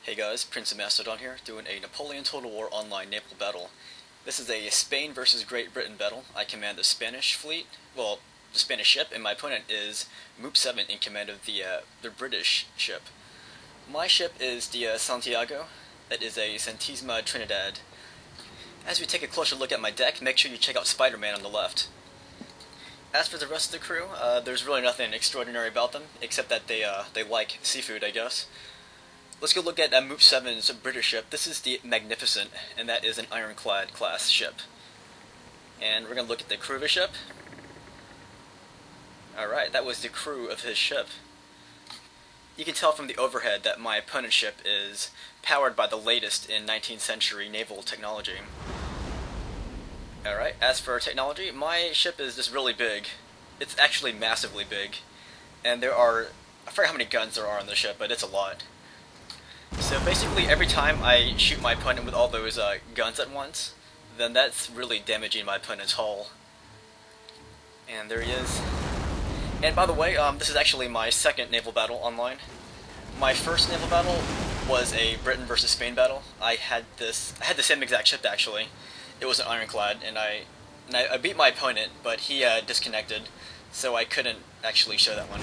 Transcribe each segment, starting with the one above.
Hey guys, PrinceofMacedon here, doing a Napoleon Total War online naval battle. This is a Spain versus Great Britain battle. I command the Spanish fleet, well, the Spanish ship, and my opponent is Moop 7 in command of the British ship. My ship is the Santiago, that is a Centésima Trinidad. As we take a closer look at my deck, make sure you check out Spider-Man on the left. As for the rest of the crew, there's really nothing extraordinary about them, except that they like seafood, I guess. Let's go look at Moop 7's British ship. This is the Magnificent, and that is an ironclad class ship. And we're going to look at the crew of his ship. Alright, that was the crew of his ship. You can tell from the overhead that my opponent's ship is powered by the latest in 19th century naval technology. Alright, as for technology, my ship is just really big. It's actually massively big. And there are, I forget how many guns there are on the ship, but it's a lot. So basically every time I shoot my opponent with all those guns at once, then that's really damaging my opponent's hull. And there he is. And by the way, this is actually my second naval battle online. My first naval battle was a Britain versus Spain battle. I had the same exact ship actually. It was an ironclad, and I beat my opponent, but he disconnected, so I couldn't actually show that one.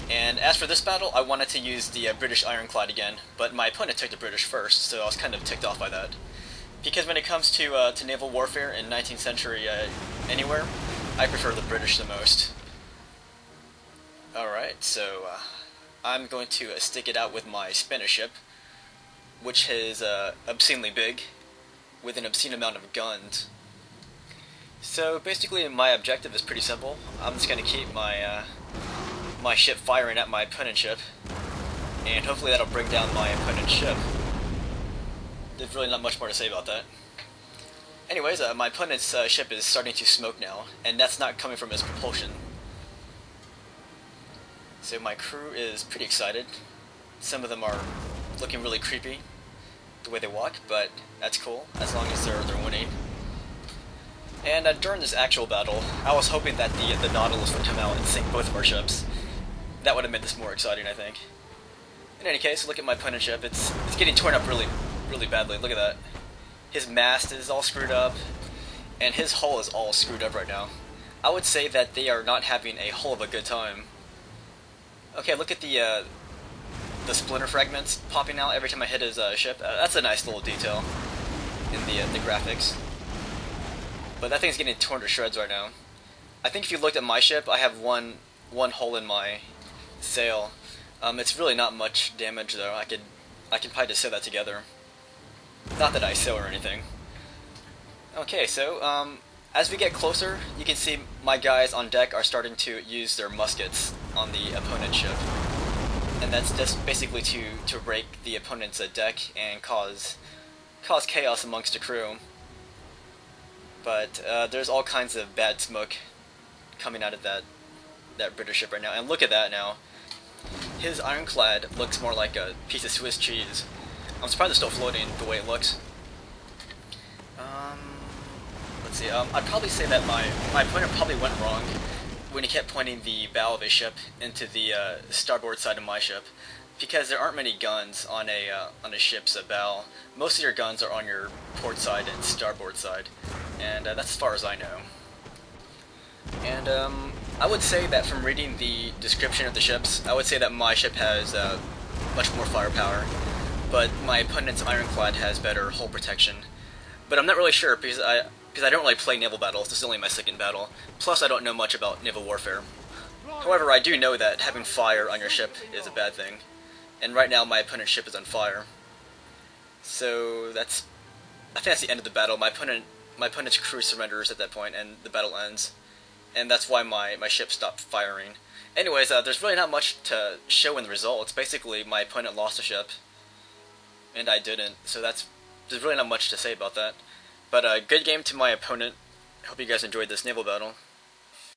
And as for this battle, I wanted to use the British ironclad again, but my opponent took the British first, so I was kind of ticked off by that. Because when it comes to naval warfare in 19th century anywhere, I prefer the British the most. Alright, so I'm going to stick it out with my Spanish ship, which is obscenely big, with an obscene amount of guns. So basically my objective is pretty simple. I'm just going to keep my ship firing at my opponent's ship, and hopefully that'll bring down my opponent's ship. There's really not much more to say about that. Anyways, my opponent's ship is starting to smoke now, and that's not coming from his propulsion. So my crew is pretty excited. Some of them are looking really creepy, the way they walk, but that's cool, as long as they're winning. And during this actual battle, I was hoping that the Nautilus would come out and sink both of our ships. That would have made this more exciting, I think. In any case, look at my opponent's ship. It's getting torn up really badly. Look at that. His mast is all screwed up, and his hull is all screwed up right now. I would say that they are not having a hull of a good time. Okay, look at the splinter fragments popping out every time I hit his ship. That's a nice little detail in the graphics. But that thing's getting torn to shreds right now. I think if you looked at my ship, I have one hole in my sail. It's really not much damage though. I can probably just sew that together. Not that I sew or anything. Okay, so as we get closer, you can see my guys on deck are starting to use their muskets on the opponent's ship, and that's just basically to break the opponent's deck and cause chaos amongst the crew. But there's all kinds of bad smoke coming out of that British ship right now, and look at that now. His ironclad looks more like a piece of Swiss cheese. I'm surprised it's still floating the way it looks. Let's see, I'd probably say that my opponent probably went wrong when he kept pointing the bow of his ship into the starboard side of my ship, because there aren't many guns on a ship's bow. Most of your guns are on your port side and starboard side, and that's as far as I know. And I would say that from reading the description of the ships, I would say that my ship has much more firepower, but my opponent's ironclad has better hull protection. But I'm not really sure, because I don't really play naval battles. This is only my second battle. Plus, I don't know much about naval warfare. However, I do know that having fire on your ship is a bad thing, and right now my opponent's ship is on fire. So I think that's the end of the battle. My opponent's crew surrenders at that point, and the battle ends. And that's why my ship stopped firing. Anyways, there's really not much to show in the results. Basically, my opponent lost a ship, and I didn't, so there's really not much to say about that. But good game to my opponent. I hope you guys enjoyed this naval battle.